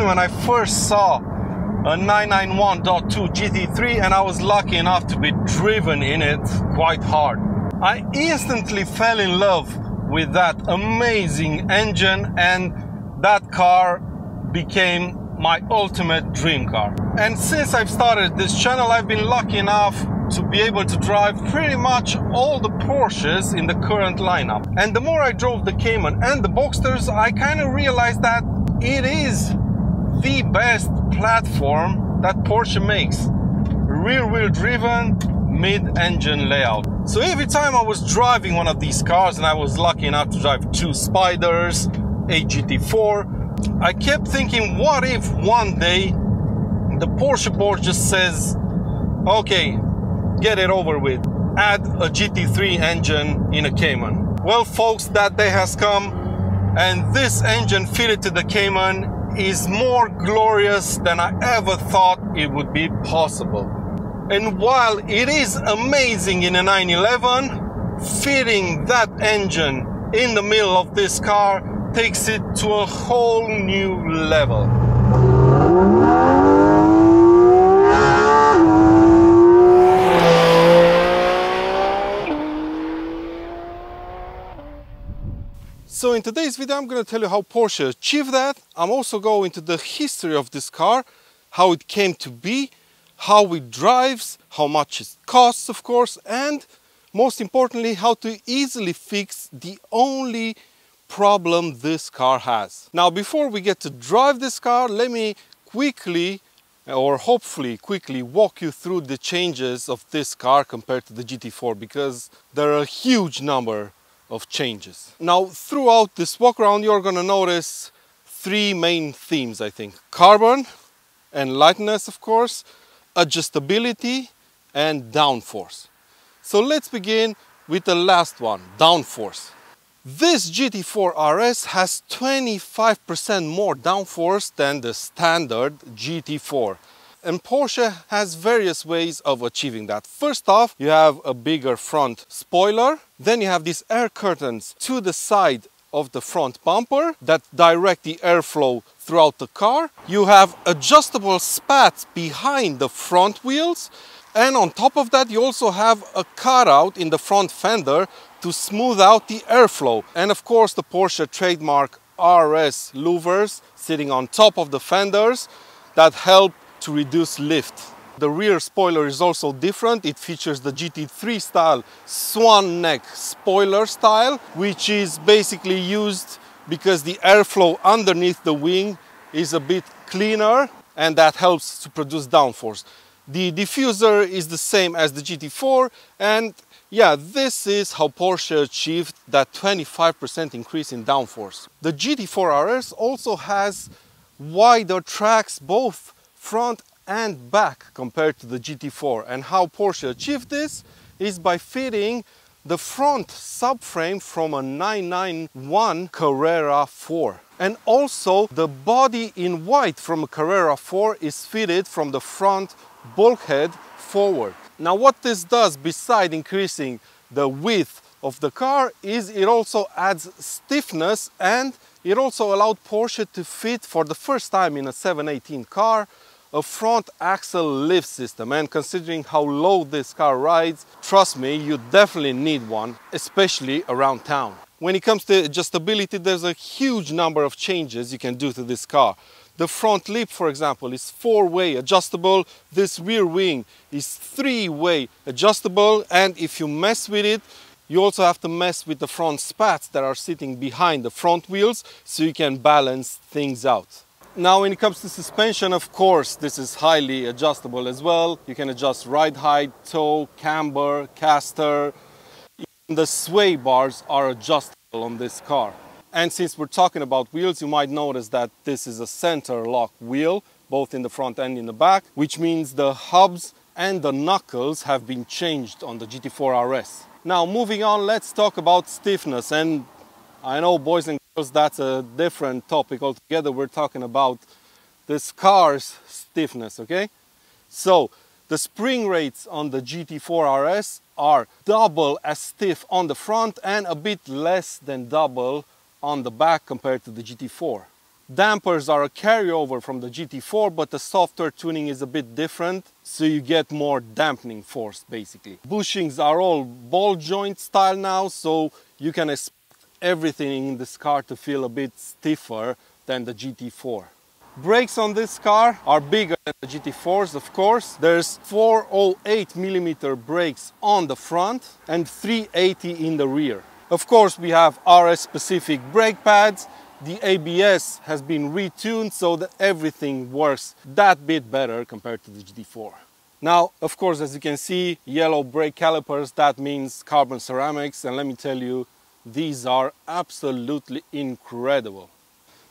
time when I first saw a 991.2 GT3 and I was lucky enough to be driven in it quite hard. I instantly fell in love with that amazing engine, and that car became my ultimate dream car. And since I've started this channel, I've been lucky enough to be able to drive pretty much all the Porsches in the current lineup. And the more I drove the Cayman and the Boxsters, I kind of realized that it is the best platform that Porsche makes. Rear-wheel driven, mid-engine layout. So every time I was driving one of these cars, and I was lucky enough to drive 2 Spyders, a GT4, I kept thinking, what if one day the Porsche board just says, okay, get it over with, add a GT3 engine in a Cayman. Well folks, that day has come, and this engine fitted to the Cayman is more glorious than I ever thought it would be possible. And while it is amazing in a 911, fitting that engine in the middle of this car takes it to a whole new level. So in today's video, I'm going to tell you how Porsche achieved that. I'm also going into the history of this car, how it came to be, how it drives, how much it costs, of course, and most importantly, how to easily fix the only problem this car has. Now, before we get to drive this car, let me quickly, or hopefully quickly, walk you through the changes of this car compared to the GT4, because there are a huge number of changes. Now, throughout this walk around, you're going to notice 3 main themes, I think. Carbon and lightness, of course, adjustability and downforce. So let's begin with the last one, downforce. This GT4RS has 25% more downforce than the standard GT4. And Porsche has various ways of achieving that. First off, you have a bigger front spoiler. Then you have these air curtains to the side of the front bumper that direct the airflow throughout the car. You have adjustable spats behind the front wheels. And on top of that, you also have a cutout in the front fender to smooth out the airflow. And of course, the Porsche trademark RS louvers sitting on top of the fenders that help to reduce lift. The rear spoiler is also different. It features the GT3 style swan neck spoiler style, which is basically used because the airflow underneath the wing is a bit cleaner, and that helps to produce downforce. The diffuser is the same as the GT4, and yeah, this is how Porsche achieved that 25% increase in downforce. The GT4RS also has wider tracks, both front and back, compared to the GT4. And how Porsche achieved this is by fitting the front subframe from a 991 Carrera 4. And also the body in white from a Carrera 4 is fitted from the front bulkhead forward. Now what this does, beside increasing the width of the car, is it also adds stiffness, and it also allowed Porsche to fit, for the first time in a 718 car, a front axle lift system. And considering how low this car rides, trust me, you definitely need one, especially around town. When it comes to adjustability, there's a huge number of changes you can do to this car. The front lip, for example, is 4-way adjustable. This rear wing is 3-way adjustable, and if you mess with it, you also have to mess with the front spats that are sitting behind the front wheels, so you can balance things out. Now, when it comes to suspension, of course, this is highly adjustable as well. You can adjust ride height, toe, camber, caster. Even the sway bars are adjustable on this car. And since we're talking about wheels, you might notice that this is a center lock wheel, both in the front and in the back, which means the hubs and the knuckles have been changed on the GT4RS. Now, moving on, let's talk about stiffness. And I know, boys and girls, that's a different topic altogether. We're talking about this car's stiffness, okay? So, the spring rates on the GT4RS are double as stiff on the front and a bit less than double on the back compared to the GT4. Dampers are a carryover from the GT4, but the software tuning is a bit different, so you get more dampening force basically. Bushings are all ball joint style now, so you can expect everything in this car to feel a bit stiffer than the GT4. Brakes on this car are bigger than the GT4s, of course. There's 408mm brakes on the front and 380 in the rear. Of course, we have RS specific brake pads. The ABS has been retuned so that everything works that bit better compared to the GT4. Now, of course, as you can see, yellow brake calipers, that means carbon ceramics, and let me tell you, these are absolutely incredible.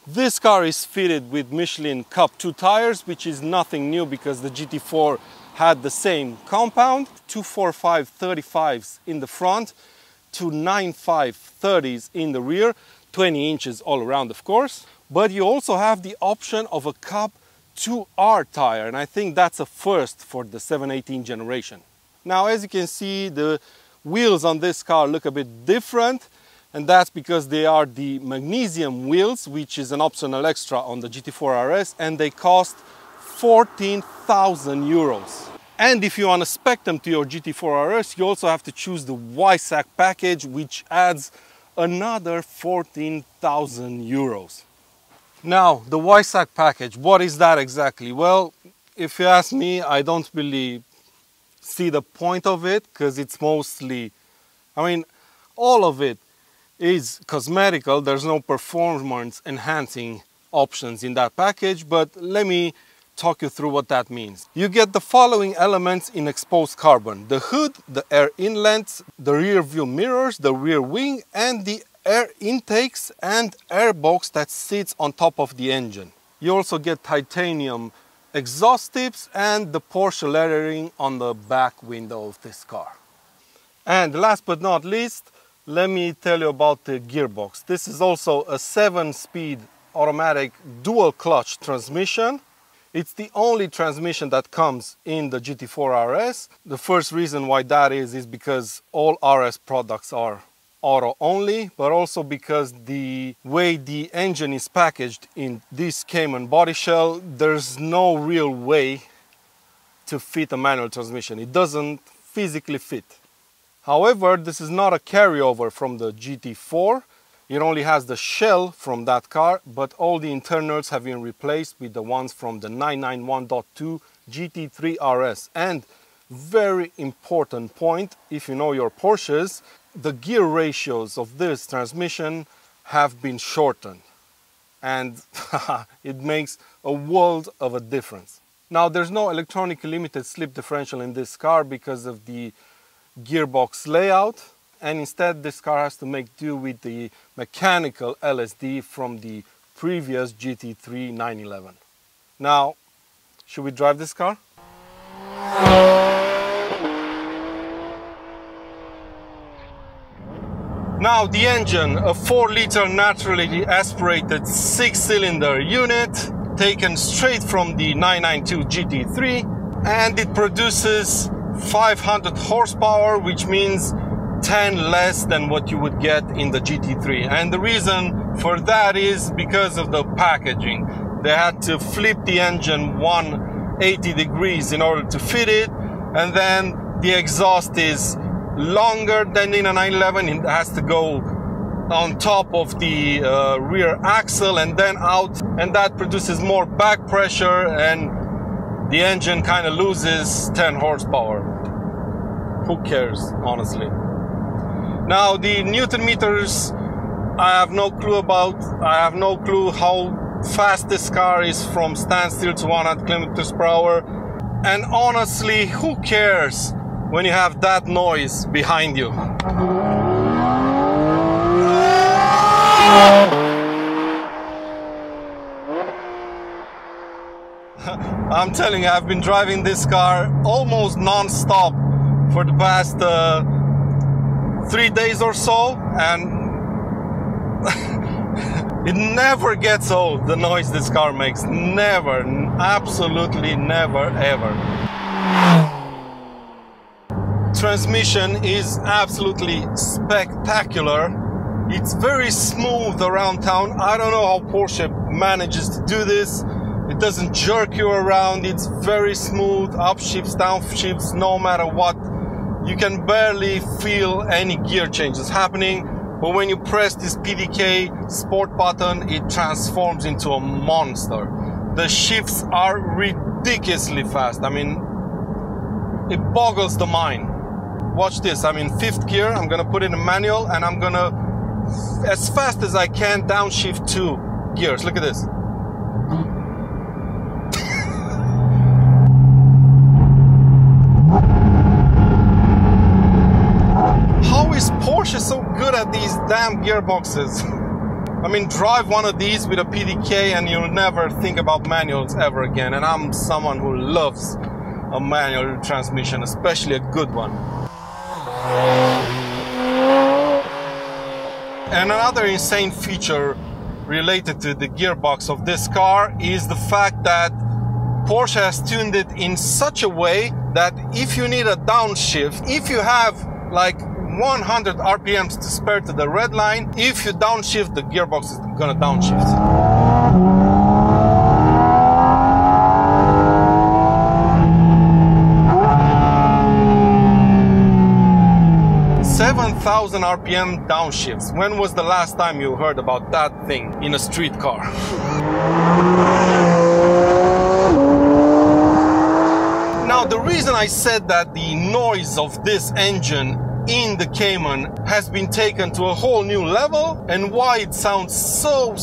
This car is fitted with Michelin Cup 2 tires, which is nothing new because the GT4 had the same compound. 245 35s in the front, 295 30s in the rear, 20 inches all around, of course. But you also have the option of a Cup 2R tire, and I think that's a first for the 718 generation. Now, as you can see, the wheels on this car look a bit different, and that's because they are the magnesium wheels, which is an optional extra on the GT4RS, and they cost 14,000 euros. And if you want to spec them to your GT4RS, you also have to choose the Y-Sack package, which adds another 14,000 euros. Now, the Y-Sack package, what is that exactly? Well, if you ask me, I don't really see the point of it, because it's mostly, all of it is cosmetical. There's no performance enhancing options in that package, but let me talk you through what that means. You get the following elements in exposed carbon: the hood, the air inlets, the rear view mirrors, the rear wing, and the air intakes and air box that sits on top of the engine. You also get titanium exhaust tips and the Porsche lettering on the back window of this car. And last but not least, let me tell you about the gearbox. This is also a 7-speed automatic dual clutch transmission. It's the only transmission that comes in the GT4RS. The first reason why that is because all RS products are auto only, but also because the way the engine is packaged in this Cayman body shell, there's no real way to fit a manual transmission. It doesn't physically fit. However, this is not a carryover from the GT4. It only has the shell from that car, but all the internals have been replaced with the ones from the 991.2 GT4RS. And very important point, if you know your Porsches, the gear ratios of this transmission have been shortened. And it makes a world of a difference. Now, there's no electronically limited slip differential in this car because of the gearbox layout, and instead this car has to make do with the mechanical LSD from the previous GT3 911. Now, should we drive this car? Now the engine, a 4-liter naturally aspirated 6-cylinder unit taken straight from the 992 GT3, and it produces 500 horsepower, which means 10 less than what you would get in the GT3. And the reason for that is because of the packaging. They had to flip the engine 180 degrees in order to fit it, and then the exhaust is longer than in a 911. It has to go on top of the rear axle and then out, and that produces more back pressure, and the engine kind of loses 10 horsepower. Who cares, honestly? Now, the Newton meters, I have no clue about. I have no clue how fast this car is from standstill to 100 kilometers per hour. And honestly, who cares when you have that noise behind you? I'm telling you, I've been driving this car almost non-stop for the past 3 days or so, and it never gets old, the noise this car makes. Never, absolutely never, ever. Transmission is absolutely spectacular. It's very smooth around town. I don't know how Porsche manages to do this. It doesn't jerk you around. It's very smooth, upshifts, downshifts, no matter what. You can barely feel any gear changes happening. But when you press this PDK sport button, it transforms into a monster. The shifts are ridiculously fast. I mean, it boggles the mind. Watch this. I'm in 5th gear. I'm gonna put it in manual, and I'm gonna, as fast as I can, downshift 2 gears. Look at this. How is Porsche so good at these damn gearboxes? I mean, drive one of these with a PDK and you'll never think about manuals ever again. And I'm someone who loves a manual transmission, especially a good one. And another insane feature related to the gearbox of this car is the fact that Porsche has tuned it in such a way that if you need a downshift, if you have like 100 RPMs to spare to the red line, if you downshift, the gearbox is gonna downshift. 7,000 RPM downshifts. When was the last time you heard about that thing in a street car? Now, the reason I said that the noise of this engine in the Cayman has been taken to a whole new level, and why it sounds so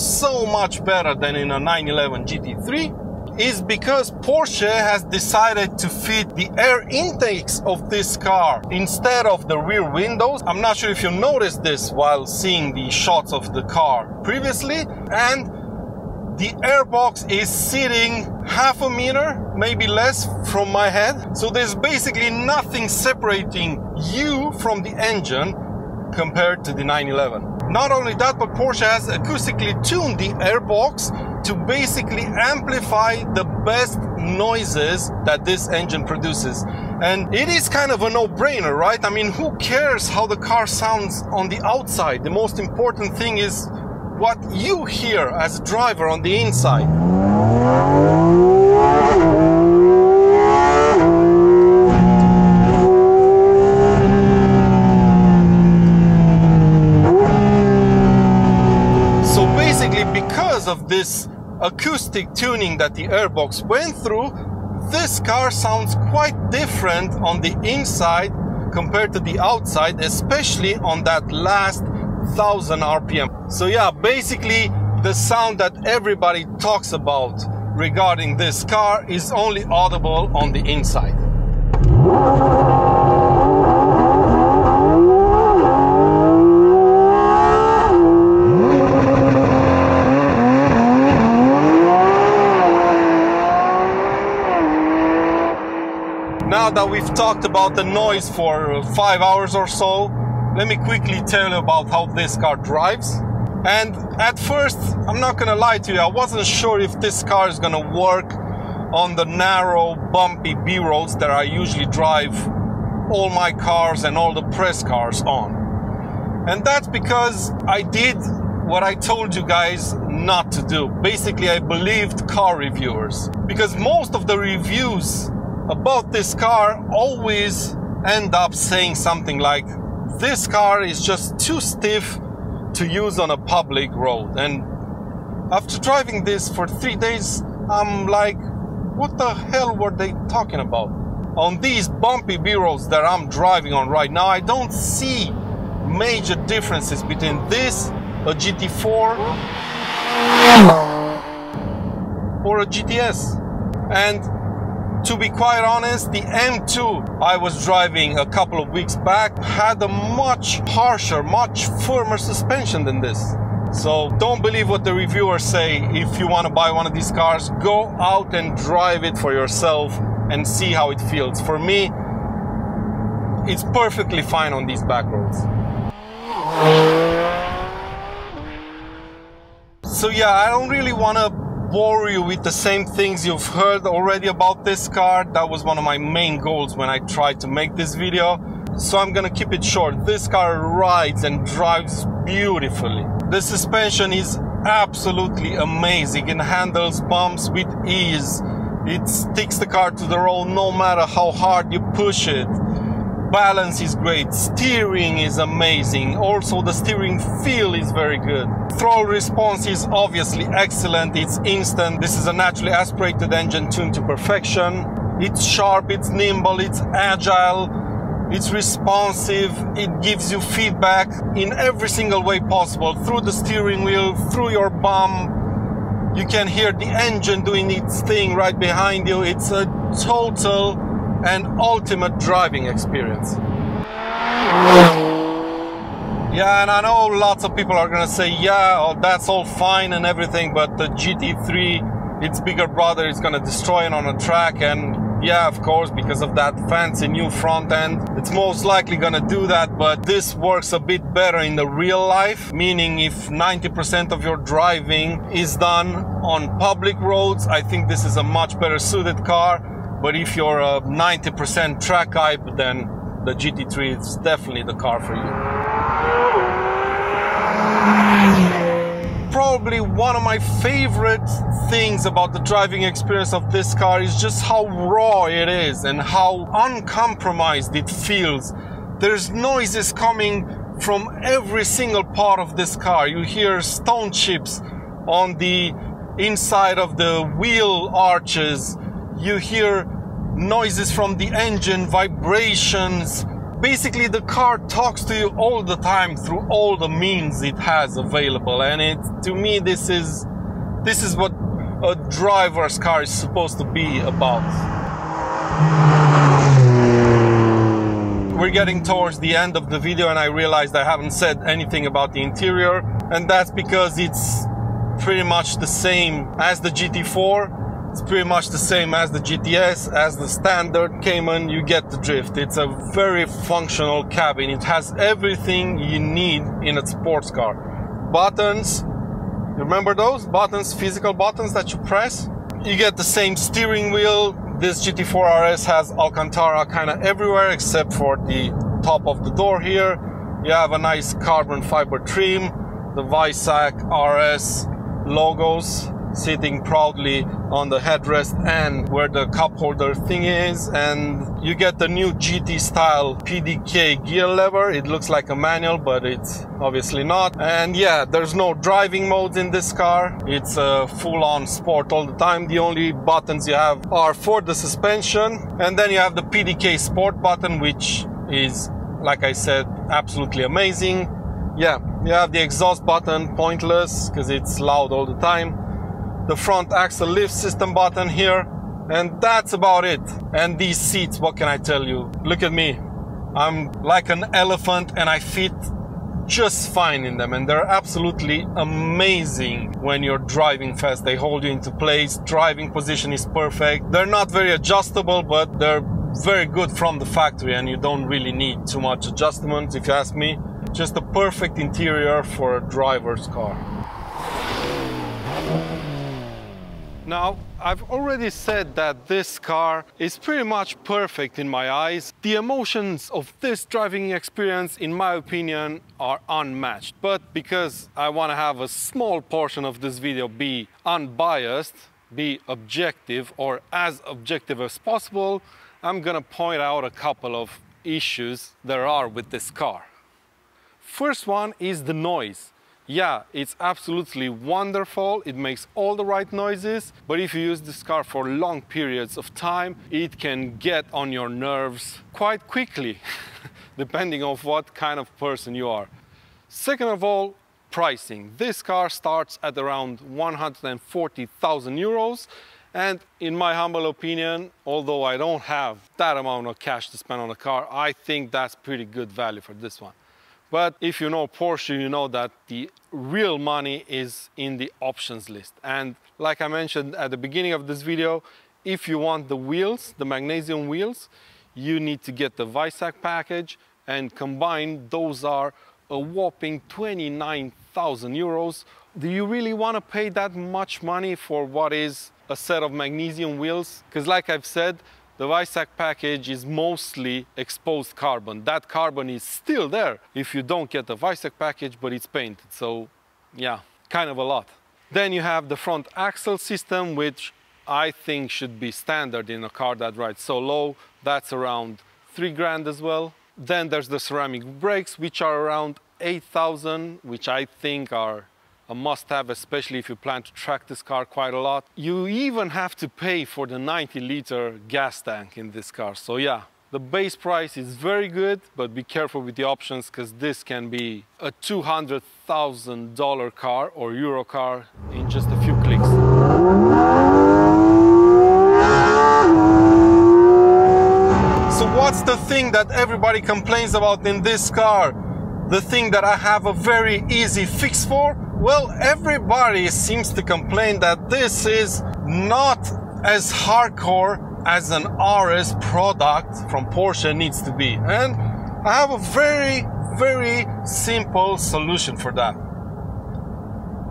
much better than in a 911 GT3 is because Porsche has decided to fit the air intakes of this car instead of the rear windows. I'm not sure if you noticed this while seeing the shots of the car previously, and the airbox is sitting half a meter, maybe less, from my head. So there's basically nothing separating you from the engine compared to the 911. Not only that, but Porsche has acoustically tuned the airbox to basically amplify the best noises that this engine produces. And it is kind of a no-brainer, right? I mean, who cares how the car sounds on the outside? The most important thing is what you hear as a driver on the inside. So basically, because of this acoustic tuning that the airbox went through, this car sounds quite different on the inside compared to the outside, especially on that last 1,000 RPM. So yeah, basically the sound that everybody talks about regarding this car is only audible on the inside. Now that we've talked about the noise for 5 hours or so, let me quickly tell you about how this car drives. And at first, I'm not gonna lie to you, I wasn't sure if this car is gonna work on the narrow, bumpy B roads that I usually drive all my cars and all the press cars on. And that's because I did what I told you guys not to do. Basically, I believed car reviewers, because most of the reviews about this car always end up saying something like, this car is just too stiff to use on a public road. And after driving this for 3 days, I'm like, what the hell were they talking about? On these bumpy B roads that I'm driving on right now, I don't see major differences between this, a GT4, or a GTS. And to be quite honest, the M2 I was driving a couple of weeks back had a much harsher, much firmer suspension than this. So don't believe what the reviewers say. If you want to buy one of these cars, go out and drive it for yourself and see how it feels. For me, it's perfectly fine on these back roads. So yeah, I don't really want to bore you with the same things you've heard already about this car. That was one of my main goals when I tried to make this video. so I'm gonna keep it short. This car rides and drives beautifully. The suspension is absolutely amazing. It handles bumps with ease. It sticks the car to the road no matter how hard you push it. Balance is great. Steering is amazing. Also, the steering feel is very good. Throttle response is obviously excellent. It's instant. This is a naturally aspirated engine tuned to perfection. It's sharp, it's nimble, it's agile, it's responsive. It gives you feedback in every single way possible. Through the steering wheel, through your bum. You can hear the engine doing its thing right behind you. It's a total and ultimate driving experience. Yeah, and I know lots of people are gonna say, yeah, oh, that's all fine and everything, but the GT3, its bigger brother, is gonna destroy it on a track. And yeah, of course, because of that fancy new front end, it's most likely gonna do that, but this works a bit better in the real life, meaning if 90% of your driving is done on public roads, I think this is a much better suited car. But if you're a 90% track guy, then the GT3 is definitely the car for you. Probably one of my favorite things about the driving experience of this car is just how raw it is and how uncompromised it feels. There's noises coming from every single part of this car. You hear stone chips on the inside of the wheel arches. You hear noises from the engine, vibrations. Basically, the car talks to you all the time through all the means it has available, and to me, this is what a driver's car is supposed to be about. We're getting towards the end of the video, and I realized I haven't said anything about the interior, and that's because it's pretty much the same as the GT4. It's pretty much the same as the GTS, as the standard Cayman. You get the drift. It's a very functional cabin. It has everything you need in a sports car. Buttons, remember those buttons, physical buttons that you press? You get the same steering wheel. This GT4RS has Alcantara kind of everywhere except for the top of the door here. You have a nice carbon fiber trim, the Weissach RS logos sitting proudly on the headrest and where the cup holder thing is, and you get the new GT style PDK gear lever. It looks like a manual, but it's obviously not. And yeah, there's no driving modes in this car. It's a full-on sport all the time. The only buttons you have are for the suspension, and then you have the PDK sport button, which is, like I said, absolutely amazing. Yeah, you have the exhaust button, pointless because it's loud all the time. The front axle lift system button here, and that's about it. And these seats, what can I tell you? Look at me. I'm like an elephant and I fit just fine in them, and they're absolutely amazing when you're driving fast. They hold you into place. Driving position is perfect. They're not very adjustable, but they're very good from the factory, and you don't really need too much adjustment, if you ask me. Just a perfect interior for a driver's car. Now, I've already said that this car is pretty much perfect in my eyes. The emotions of this driving experience, in my opinion, are unmatched. But because I want to have a small portion of this video be unbiased, be objective, or as objective as possible, I'm gonna point out a couple of issues there are with this car. First one is the noise. Yeah, it's absolutely wonderful. It makes all the right noises, but if you use this car for long periods of time, it can get on your nerves quite quickly, depending on what kind of person you are. Second of all, pricing. This car starts at around 140,000 euros. And in my humble opinion, although I don't have that amount of cash to spend on a car, I think that's pretty good value for this one. But if you know Porsche, you know that the real money is in the options list. And like I mentioned at the beginning of this video, if you want the wheels, the magnesium wheels, you need to get the Weissach package, and combined, those are a whopping 29,000 euros. Do you really want to pay that much money for what is a set of magnesium wheels? Because like I've said, the Weissach package is mostly exposed carbon. That carbon is still there if you don't get the Weissach package, but it's painted. So yeah, kind of a lot. Then you have the front axle system, which I think should be standard in a car that rides so low. That's around 3 grand as well. Then there's the ceramic brakes, which are around 8,000, which I think are a must-have, especially if you plan to track this car quite a lot. You even have to pay for the 90-liter gas tank in this car. So yeah, the base price is very good, but be careful with the options, because this can be a $200,000 car or euro car in just a few clicks. So what's the thing that everybody complains about in this car? The thing that I have a very easy fix for? Well, everybody seems to complain that this is not as hardcore as an RS product from Porsche needs to be. And I have a very, very simple solution for that.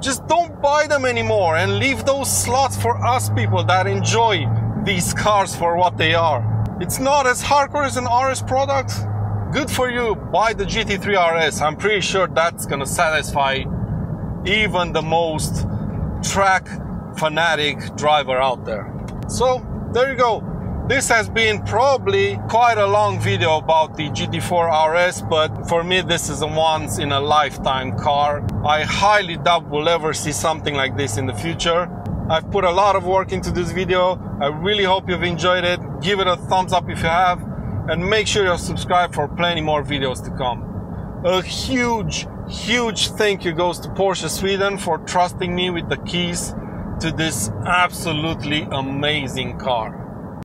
Just don't buy them anymore and leave those slots for us people that enjoy these cars for what they are. It's not as hardcore as an RS product. Good for you, buy the GT4RS. I'm pretty sure that's gonna satisfy even the most track fanatic driver out there. So there you go. This has been probably quite a long video about the GT4RS, but for me this is a once in a lifetime car. I highly doubt we'll ever see something like this in the future. I've put a lot of work into this video. I really hope you've enjoyed it. Give it a thumbs up if you have, and make sure you're subscribed for plenty more videos to come. A huge thank you goes to Porsche Sweden for trusting me with the keys to this absolutely amazing car.